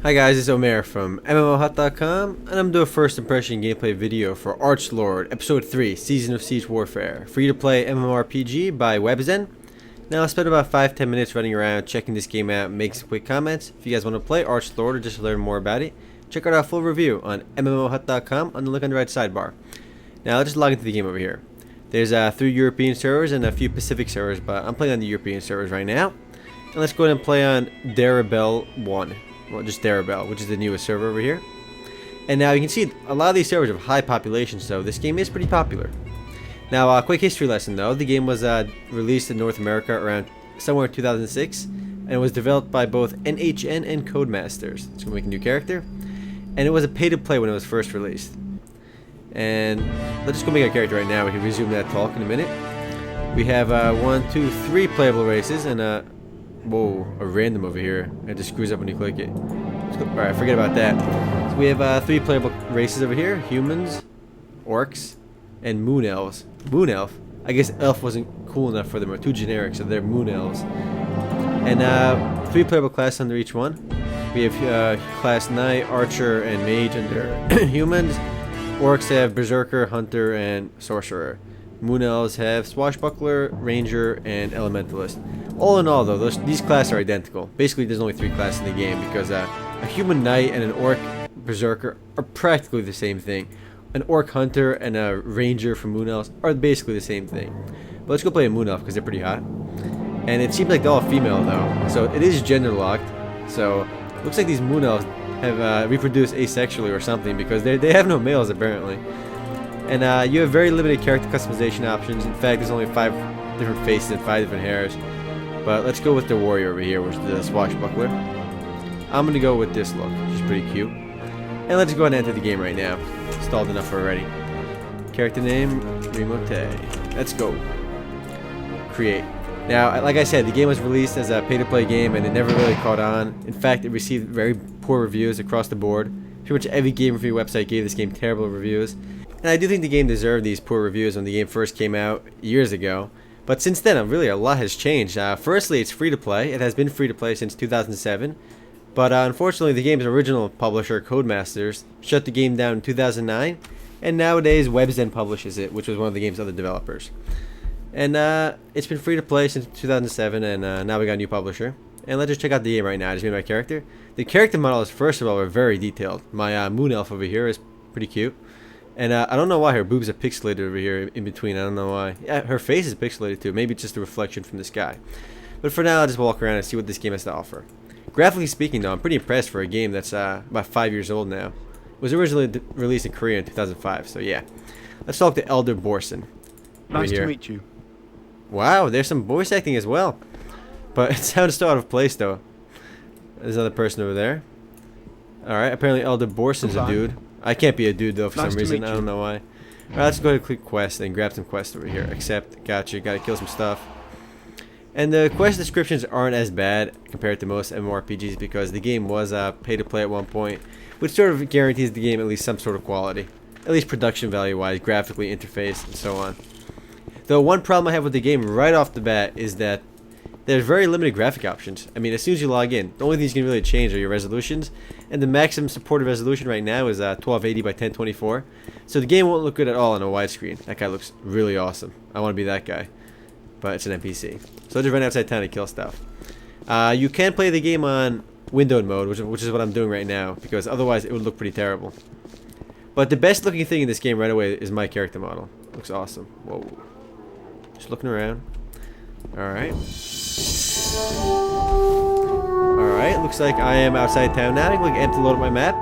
Hi guys, it's Omer from MMOHut.com, and I'm doing a first impression gameplay video for Archlord, Episode 3, Season of Siege Warfare, free to play MMORPG by Webzen. Now I spent about 5-10 minutes running around checking this game out and making some quick comments. If you guys want to play Archlord or just learn more about it, check out our full review on MMOHut.com on the link on the right sidebar. Now let's just log into the game over here. There's 3 European servers and a few Pacific servers, but I'm playing on the European servers right now. And let's go ahead and play on Darabel 1. Well, just Darabel, which is the newest server over here. And now you can see a lot of these servers have high population, so this game is pretty popular. Now, quick history lesson though. The game was released in North America around somewhere in 2006, and it was developed by both NHN and Codemasters. It's going to make a new character. And it was a pay-to-play when it was first released. And let's just go make a character right now. We can resume that talk in a minute. We have 1, 2, 3 playable races, and whoa, a random over here. It just screws up when you click it. Alright, forget about that. So we have 3 playable races over here. Humans, orcs, and moon elves. Moon elf? I guess elf wasn't cool enough for them, or too generic, so they're moon elves. And 3 playable classes under each one. We have class knight, archer, and mage under humans. Orcs have berserker, hunter, and sorcerer. Moon elves have swashbuckler, ranger, and elementalist. All in all though, these classes are identical. Basically there's only 3 classes in the game because a human knight and an orc berserker are practically the same thing. An orc hunter and a ranger from moon elves are basically the same thing. But let's go play a moon elf because they're pretty hot. And it seems like they're all female though, so it is gender locked. So looks like these moon elves have reproduced asexually or something because they have no males apparently. And you have very limited character customization options. In fact, there's only 5 different faces and 5 different hairs. But let's go with the warrior over here, which is the swashbuckler. I'm gonna go with this look, which is pretty cute. And let's go ahead and enter the game right now. Installed enough already. Character name, Remote. Let's go. Create. Now, like I said, the game was released as a pay-to-play game, and it never really caught on. In fact, it received very poor reviews across the board. Pretty much every game review website gave this game terrible reviews. And I do think the game deserved these poor reviews when the game first came out years ago. But since then, really a lot has changed. Firstly, it's free to play. It has been free to play since 2007. But unfortunately, the game's original publisher, Codemasters, shut the game down in 2009. And nowadays, Webzen publishes it, which was one of the game's other developers. And it's been free to play since 2007, and now we got a new publisher. And let's just check out the game right now. I just made my character. The character models, first of all, are very detailed. My moon elf over here is pretty cute. And I don't know why her boobs are pixelated over here in between. I don't know why. Yeah, her face is pixelated too. Maybe it's just a reflection from the sky. But for now, I'll just walk around and see what this game has to offer. Graphically speaking, though, I'm pretty impressed for a game that's about 5 years old now. It was originally released in Korea in 2005, so yeah. Let's talk to Elder Borson. Nice to meet you. Wow, there's some voice acting as well. But it sounds so out of place, though. There's another person over there. Alright, apparently Elder Borson's a dude. I can't be a dude though for some reason. I don't know why. Alright, let's go ahead and click quest and grab some quests over here. Accept. Gotcha. Gotta kill some stuff. And the quest descriptions aren't as bad compared to most MMORPGs because the game was pay to play at one point, which sort of guarantees the game at least some sort of quality. At least production value wise, graphically, interface, and so on. Though one problem I have with the game right off the bat is that there's very limited graphic options. I mean, as soon as you log in, the only things you can really change are your resolutions. And the maximum supported resolution right now is 1280 by 1024. So the game won't look good at all on a widescreen. That guy looks really awesome. I want to be that guy. But it's an NPC. So I'll just run outside town and kill stuff. You can play the game on windowed mode, which is what I'm doing right now. Because otherwise it would look pretty terrible. But the best looking thing in this game right away is my character model. Looks awesome. Whoa. Just looking around. Alright. Alright, looks like I am outside town now. I click M to load up my map.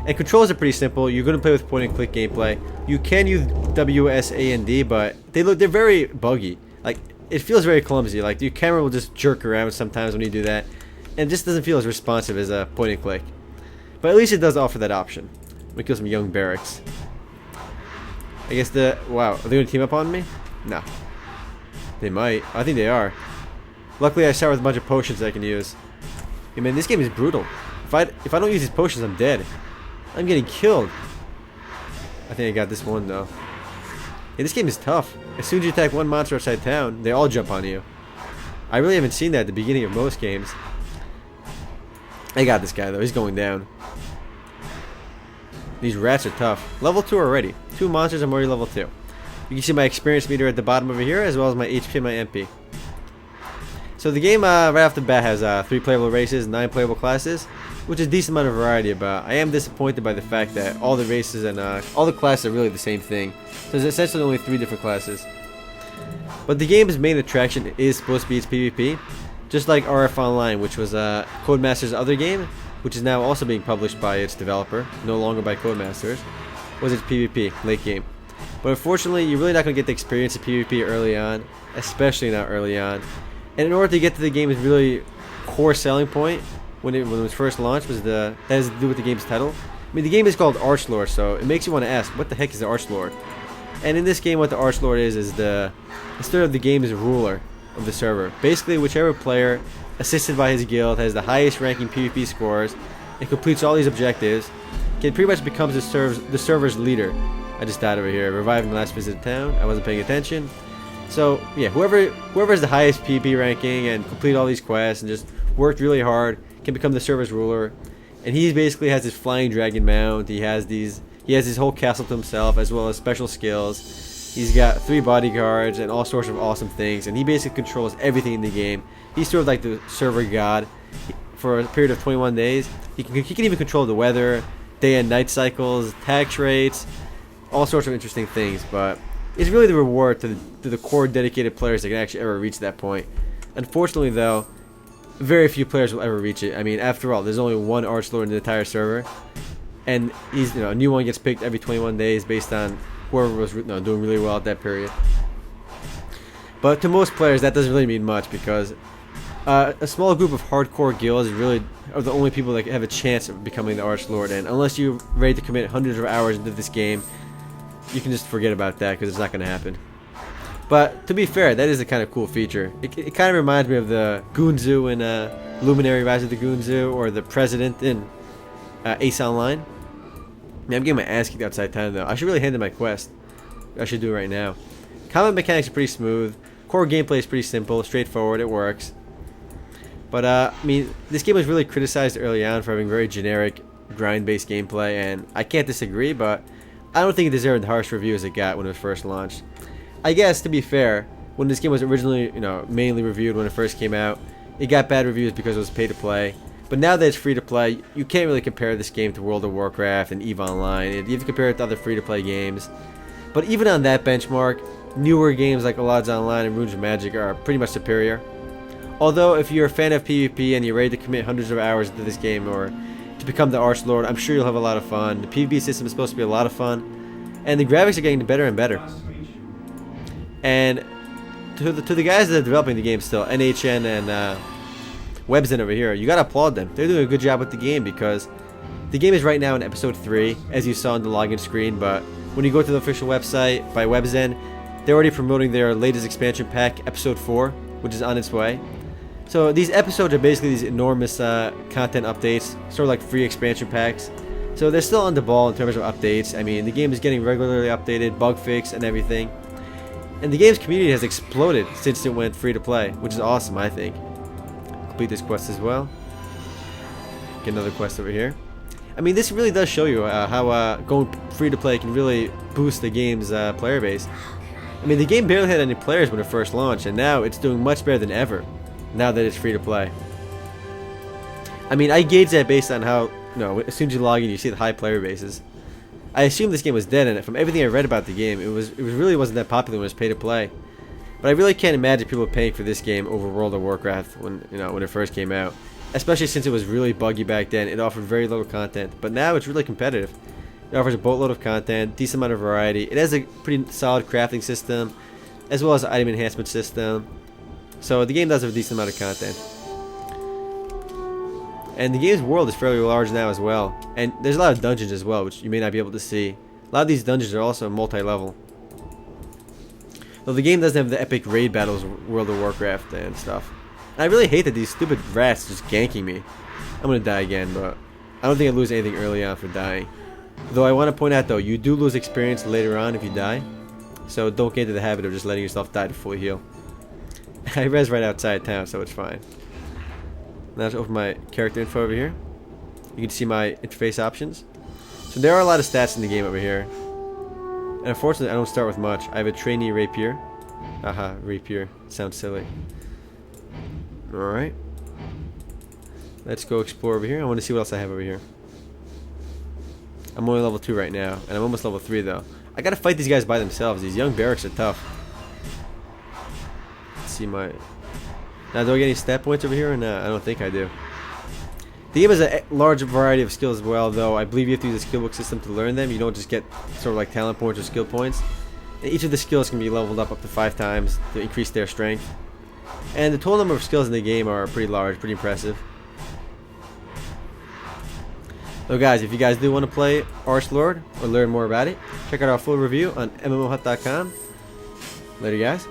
And controls are pretty simple. You're going to play with point and click gameplay. You can use W, S, A, and D, but they're very buggy. Like, it feels very clumsy. Like, your camera will just jerk around sometimes when you do that. And it just doesn't feel as responsive as a point and click. But at least it does offer that option. Let me kill some young barracks. I guess wow, are they going to team up on me? No. They might. I think they are. Luckily, I start with a bunch of potions I can use. Hey, man, this game is brutal. If I don't use these potions, I'm dead. I'm getting killed. I think I got this one, though. Yeah, this game is tough. As soon as you attack one monster outside town, they all jump on you. I really haven't seen that at the beginning of most games. I got this guy though. He's going down. These rats are tough. Level 2 already. 2 monsters, I'm already level 2. You can see my experience meter at the bottom over here, as well as my HP and my MP. So the game right off the bat has 3 playable races, 9 playable classes, which is a decent amount of variety, but I am disappointed by the fact that all the races and all the classes are really the same thing. So there's essentially only 3 different classes. But the game's main attraction is supposed to be its PvP, just like RF Online, which was Codemasters' other game, which is now also being published by its developer, no longer by Codemasters, was its PvP, late game. But unfortunately, you're really not going to get the experience of PvP early on, especially not early on. And in order to get to the game's really core selling point, when it was first launched, that has to do with the game's title. I mean, the game is called Archlord, so it makes you want to ask, what the heck is the Archlord? And in this game, what the Archlord is instead of the game's ruler of the server. Basically, whichever player, assisted by his guild, has the highest ranking PvP scores and completes all these objectives, can pretty much become the server's leader. I just died over here, reviving the last visit to town. I wasn't paying attention. So yeah, whoever has the highest PvP ranking and complete all these quests and just worked really hard can become the server's ruler. And he basically has his flying dragon mount. He has his whole castle to himself, as well as special skills. He's got 3 bodyguards and all sorts of awesome things, and he basically controls everything in the game. He's sort of like the server god. For a period of 21 days, he can even control the weather, day and night cycles, tax rates, all sorts of interesting things. But it's really the reward to the core dedicated players that can actually ever reach that point. Unfortunately, though, very few players will ever reach it. I mean, after all, there's only one Archlord in the entire server, and a new one gets picked every 21 days based on whoever was doing really well at that period. But to most players, that doesn't really mean much, because a small group of hardcore guilds really are the only people that have a chance of becoming the Archlord. And unless you're ready to commit hundreds of hours into this game, you can just forget about that, because it's not going to happen. But to be fair, that is a kind of cool feature. It kind of reminds me of the Goonzu in Luminary Rise of the Goonzu, or the President in Ace Online. Man, I'm getting my ass kicked outside town though. I should really hand in my quest. I should do it right now. Combat mechanics are pretty smooth. Core gameplay is pretty simple, straightforward, it works. But I mean, this game was really criticized early on for having very generic grind-based gameplay, and I can't disagree, but I don't think it deserved the harsh reviews it got when it was first launched. I guess, to be fair, when this game was originally, mainly reviewed when it first came out, it got bad reviews because it was pay to play. But now that it's free to play, you can't really compare this game to World of Warcraft and EVE Online. You have to compare it to other free to play games. But even on that benchmark, newer games like Allods Online and Runes of Magic are pretty much superior. Although, if you're a fan of PvP and you're ready to commit hundreds of hours into this game, or to become the Archlord, I'm sure you'll have a lot of fun. The PvP system is supposed to be a lot of fun, and the graphics are getting better and better. And to the guys that are developing the game still, NHN and Webzen over here, you gotta applaud them. They're doing a good job with the game, because the game is right now in episode 3, as you saw on the login screen. But when you go to the official website by Webzen, they're already promoting their latest expansion pack, episode 4, which is on its way. So these episodes are basically these enormous content updates, sort of like free expansion packs. So they're still on the ball in terms of updates. I mean, the game is getting regularly updated, bug fixed, and everything. And the game's community has exploded since it went free to play, which is awesome, I think. Complete this quest as well. Get another quest over here. I mean, this really does show you how going free to play can really boost the game's player base. I mean, the game barely had any players when it first launched, and now it's doing much better than ever, now that it's free to play. I mean, I gauge that based on how, as soon as you log in, you see the high player bases. I assumed this game was dead, and from everything I read about the game, it really wasn't that popular when it was pay to play. But I really can't imagine people paying for this game over World of Warcraft when it first came out. Especially since it was really buggy back then. It offered very little content, but now it's really competitive. It offers a boatload of content, decent amount of variety. It has a pretty solid crafting system, as well as an item enhancement system. So the game does have a decent amount of content. And the game's world is fairly large now as well. And there's a lot of dungeons as well, which you may not be able to see. A lot of these dungeons are also multi-level. Though the game doesn't have the epic raid battles of World of Warcraft and stuff. And I really hate that these stupid rats just ganking me. I'm gonna die again, but I don't think I lose anything early on for dying. Though I want to point out though, you do lose experience later on if you die. So don't get into the habit of just letting yourself die to fully heal. I res right outside town, so it's fine. Now let's open my character info over here. You can see my interface options. So there are a lot of stats in the game over here. And unfortunately, I don't start with much. I have a trainee rapier. Haha, rapier. Sounds silly. Alright. Let's go explore over here. I want to see what else I have over here. I'm only level 2 right now, and I'm almost level 3 though. I gotta fight these guys by themselves. These young barracks are tough. Let's see my... Now, do I get any stat points over here or not? I don't think I do. The game has a large variety of skills as well, though. I believe you have to use a skill book system to learn them. You don't just get sort of like talent points or skill points. And each of the skills can be leveled up to 5 times to increase their strength. And the total number of skills in the game are pretty large, pretty impressive. So guys, if you guys do want to play Archlord or learn more about it, check out our full review on MMOHut.com. Later guys.